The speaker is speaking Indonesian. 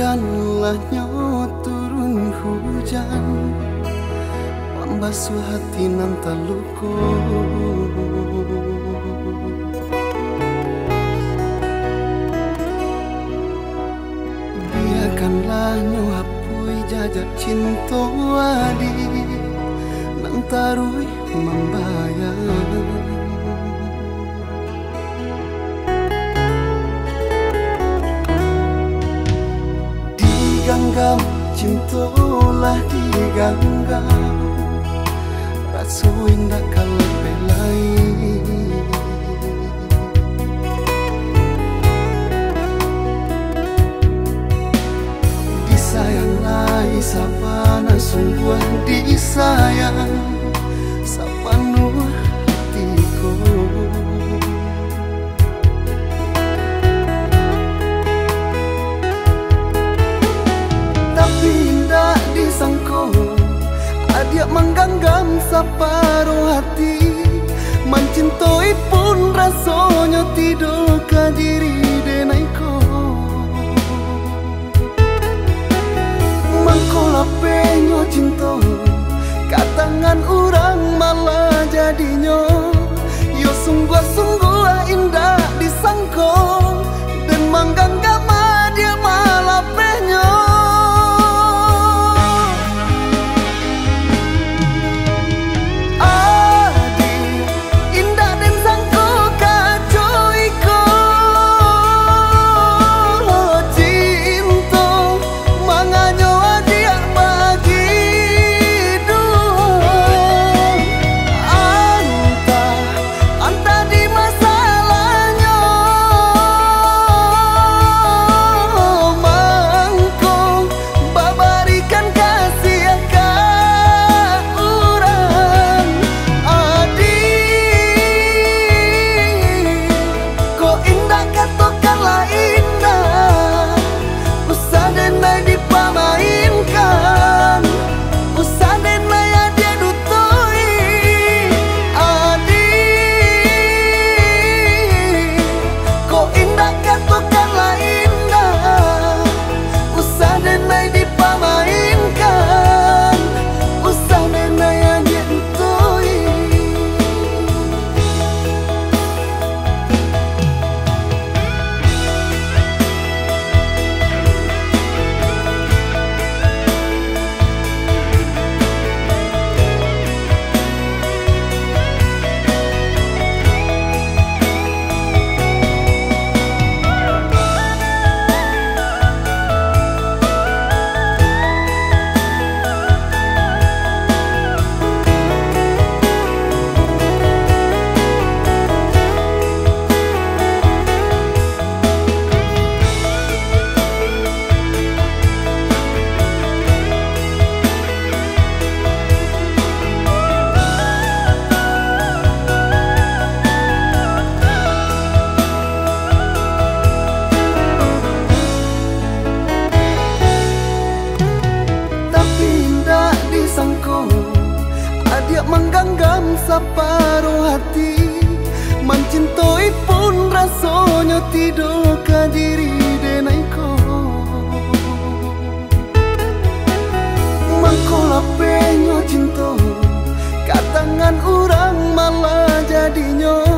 Biarkanlah nyo turun hujan membasuh hati nan terluka. Biarkanlah nyo hapui jajak cinta adi nan tarui membayang. Diganggam cinta lah diganggam, rasa indah kalau belai. Disayanglah sabana sungguh disayang, sapanuh hatiku. Tapi indah disangko dia mengganggam separuh hati, mencintai pun rasanya tidak ke diri denaiko. Mengkolapenyo cinta katangan orang malah jadinya. Yo sungguh-sungguh indah disangko dan mengganggam dia malah penyo. Dia mengganggam separuh hati, mencintai pun rasanya tidak ke diri denaiko. Mengkolapenyo cinta katangan orang malah jadinya.